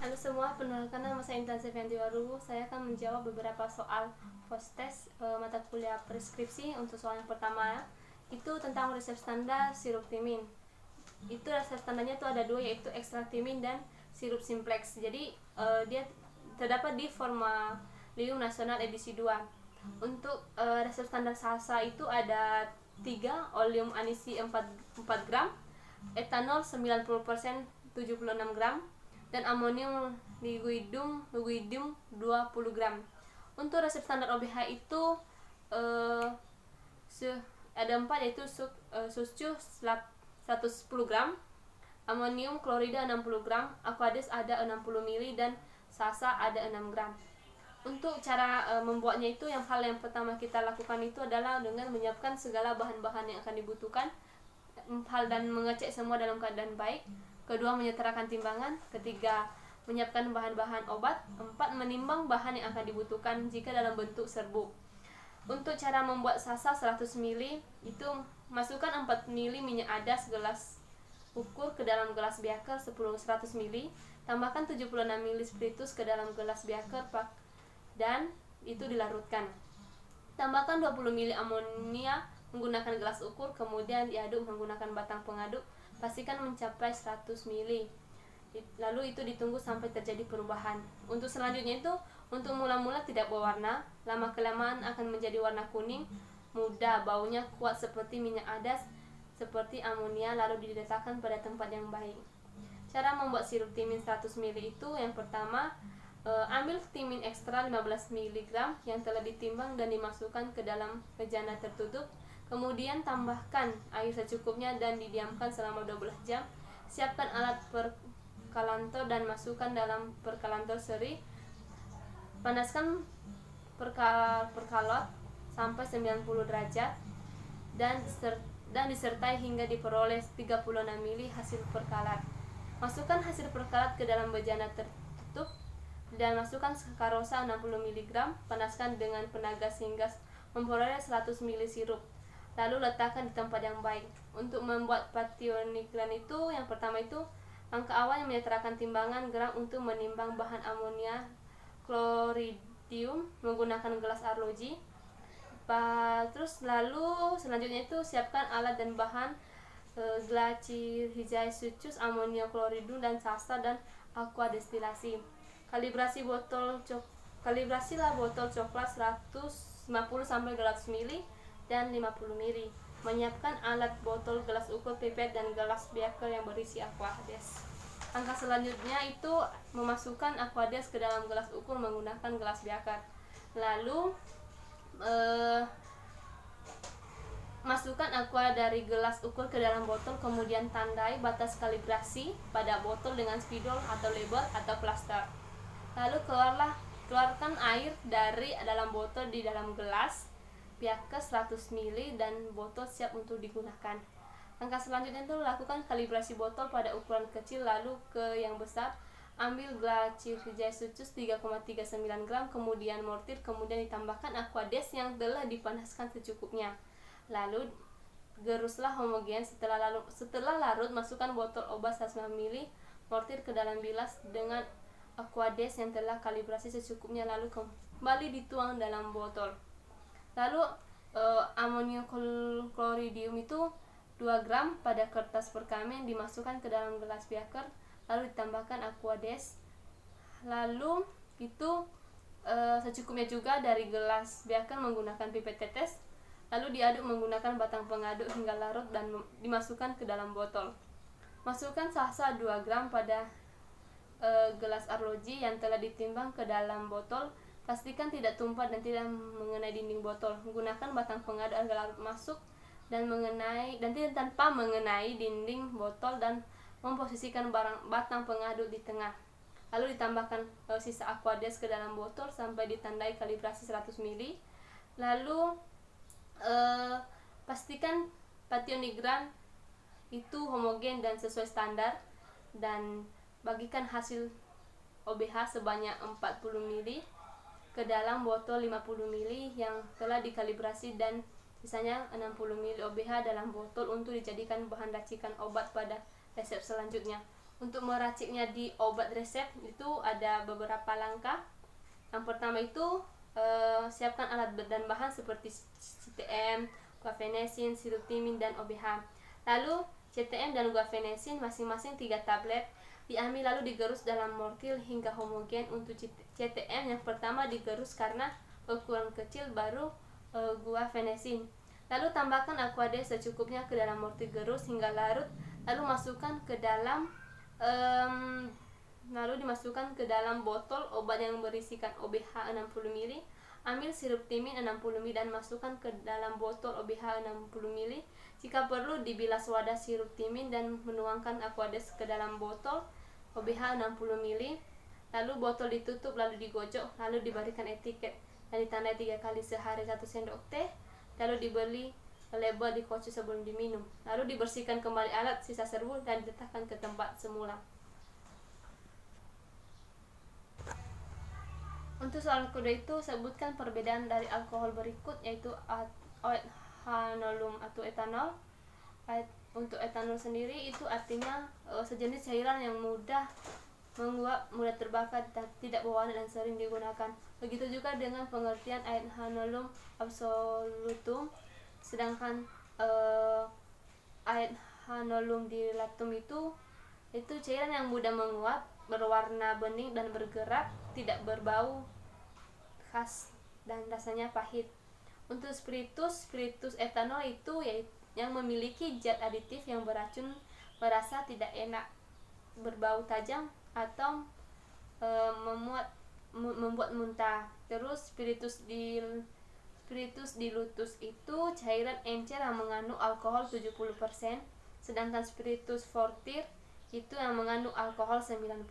Halo semua, perkenalkan nama saya Intan Septiantiwaru. Saya akan menjawab beberapa soal post test mata kuliah preskripsi. Untuk soal yang pertama itu tentang resep standar sirup timin. Itu resep standarnya itu ada dua, yaitu ekstrak timin dan sirup simplex. Jadi dia terdapat di Formalium Nasional edisi 2. Untuk resep standar salsa itu ada 3, oleum anisi 4 gram, etanol 90% 76 gram, dan amonium liquidum 20 gram. Untuk resep standar OBH itu ada 4, yaitu susu 110 gram, amonium klorida 60 gram, aquades ada 60 ml, dan salsa ada 6 gram. Untuk cara membuatnya itu, hal yang pertama kita lakukan itu adalah dengan menyiapkan segala bahan-bahan yang akan dibutuhkan, dan mengecek semua dalam keadaan baik. Kedua, menyetarakan timbangan. Ketiga, menyiapkan bahan-bahan obat. 4, menimbang bahan yang akan dibutuhkan jika dalam bentuk serbuk. Untuk cara membuat salsa 100 ml itu, masukkan 4 ml minyak adas gelas ukur ke dalam gelas beaker 100 ml, tambahkan 76 ml spiritus ke dalam gelas beaker dan itu dilarutkan. Tambahkan 20 ml amonia menggunakan gelas ukur, kemudian diaduk menggunakan batang pengaduk. Pastikan mencapai 100 ml. Lalu itu ditunggu sampai terjadi perubahan. Untuk selanjutnya itu, untuk mula-mula tidak berwarna, lama-kelamaan akan menjadi warna kuning muda, baunya kuat seperti minyak adas, seperti amonia, lalu diletakkan pada tempat yang baik. Cara membuat sirup timin 100 ml itu, yang pertama, ambil timin ekstra 15 mg yang telah ditimbang dan dimasukkan ke dalam bejana tertutup. Kemudian tambahkan air secukupnya dan didiamkan selama 12 jam. Siapkan alat perkalantor dan masukkan dalam perkalantor seri. Panaskan perkalot sampai 90 derajat dan disertai hingga diperoleh 36 ml hasil perkalat. Masukkan hasil perkalat ke dalam bejana tertutup dan masukkan sakarosa 60 mg. Panaskan dengan penagas hingga memperoleh 100 ml sirup. Lalu letakkan di tempat yang baik. Untuk membuat pationigran itu, yang pertama itu, langkah awal yang menyetarakan timbangan gram untuk menimbang bahan amonia kloridium menggunakan gelas arloji. Terus lalu selanjutnya itu, siapkan alat dan bahan glycyrrhizide sucus, amonia kloridum, dan salsa dan aqua destilasi. Kalibrasilah botol coklat 150 sampai 200 ml dan 50 ml. Menyiapkan alat botol, gelas ukur, pipet, dan gelas beaker yang berisi aquades. Langkah selanjutnya itu memasukkan aquades ke dalam gelas ukur menggunakan gelas beaker. Lalu masukkan aqua dari gelas ukur ke dalam botol, kemudian tandai batas kalibrasi pada botol dengan spidol atau label atau plaster. Lalu keluarkan air dari dalam botol di dalam gelas beaker 100 ml dan botol siap untuk digunakan. Langkah selanjutnya itu, lakukan kalibrasi botol pada ukuran kecil lalu ke yang besar. Ambil glycyrrhizide sucus 3,39 gram, kemudian mortir, kemudian ditambahkan aquades yang telah dipanaskan secukupnya. Lalu geruslah homogen. Setelah larut, masukkan botol obat 100 ml mortir ke dalam bilas dengan aquades yang telah kalibrasi secukupnya, lalu kembali dituang dalam botol. Lalu amonium kloridium itu 2 gram pada kertas perkamen dimasukkan ke dalam gelas beaker, lalu ditambahkan aquades. Lalu itu secukupnya juga dari gelas beaker menggunakan pipet tetes, lalu diaduk menggunakan batang pengaduk hingga larut dan dimasukkan ke dalam botol. Masukkan salsa 2 gram pada gelas arloji yang telah ditimbang ke dalam botol. Pastikan tidak tumpah dan tidak mengenai dinding botol. Gunakan batang pengaduk agar larut masuk dan tidak tanpa mengenai dinding botol, dan memposisikan batang pengaduk di tengah. Lalu ditambahkan sisa aquades ke dalam botol sampai ditandai kalibrasi 100 ml. Lalu pastikan pationigran itu homogen dan sesuai standar, dan bagikan hasil OBH sebanyak 40 ml ke dalam botol 50 ml yang telah dikalibrasi, dan sisanya 60 ml OBH dalam botol untuk dijadikan bahan racikan obat pada resep selanjutnya. Untuk meraciknya di obat resep itu ada beberapa langkah. Yang pertama itu siapkan alat dan bahan seperti CTM, guaifenesin, sirup timin, dan OBH. Lalu CTM dan guaifenesin masing-masing 3 tablet diambil lalu digerus dalam mortil hingga homogen. Untuk CTM yang pertama digerus karena ukuran kecil, baru guaifenesin. Lalu tambahkan aquade secukupnya ke dalam mortil gerus hingga larut, lalu masukkan ke dalam dimasukkan ke dalam botol obat yang berisikan OBH 60 ml. Ambil sirup timin 60 ml dan masukkan ke dalam botol OBH 60 ml. Jika perlu dibilas wadah sirup timin dan menuangkan aquades ke dalam botol OBH 60 ml. Lalu botol ditutup lalu digojok, lalu diberikan etiket dan ditandai 3 kali sehari 1 sendok teh. Lalu dibeli label di kocok sebelum diminum. Lalu dibersihkan kembali alat sisa serbuk dan diletakkan ke tempat semula. Untuk soal kedua itu, sebutkan perbedaan dari alkohol berikut, yaitu oethanolum atau etanol. Untuk etanol sendiri itu artinya sejenis cairan yang mudah menguap, mudah terbakar, tidak berwarna dan sering digunakan. Begitu juga dengan pengertian oethanolum absolutum. Sedangkan oethanolum dilatum itu cairan yang mudah menguap, berwarna bening dan bergerak, tidak berbau khas dan rasanya pahit. Untuk spiritus etanol itu yang memiliki zat aditif yang beracun, merasa tidak enak, berbau tajam, atau membuat muntah. Terus spiritus dilutus itu cairan encer yang mengandung alkohol 70%, sedangkan spiritus fortir itu yang mengandung alkohol 90%.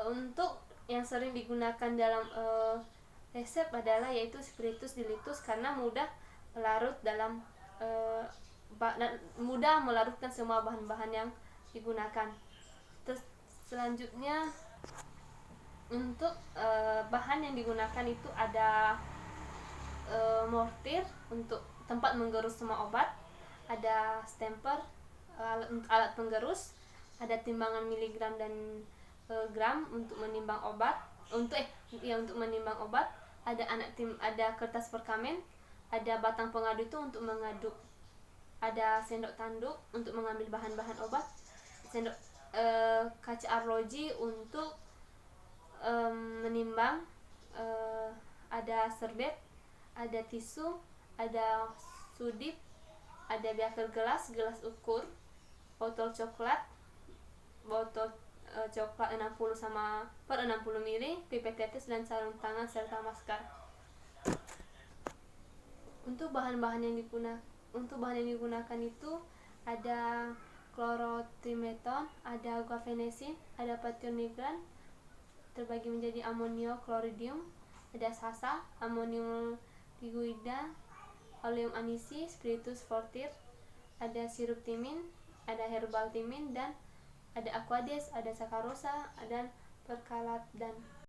Untuk yang sering digunakan dalam resep adalah yaitu spiritus dilutus karena mudah larut dalam mudah melarutkan semua bahan-bahan yang digunakan. Terus selanjutnya untuk bahan yang digunakan itu ada mortir untuk tempat menggerus semua obat, ada stamper alat penggerus, ada timbangan miligram dan gram untuk menimbang obat, untuk menimbang obat, ada kertas perkamen, ada batang pengadu itu untuk mengaduk, ada sendok tanduk untuk mengambil bahan-bahan obat, sendok kaca arloji untuk menimbang, ada serbet, ada tisu, ada sudip, ada beaker gelas ukur, botol coklat 60 per 60 ml, pipet tetes dan sarung tangan serta masker. Untuk bahan-bahan yang digunakan itu ada klorotrimeton, ada guaifenesin, ada pathionyl, terbagi menjadi amonio chloridium, ada sasa, amonium liguida, oleum anisi, spiritus fortir, ada sirup timin, ada herbal timin, dan ada aquades, ada sakarosa, dan perkalat dan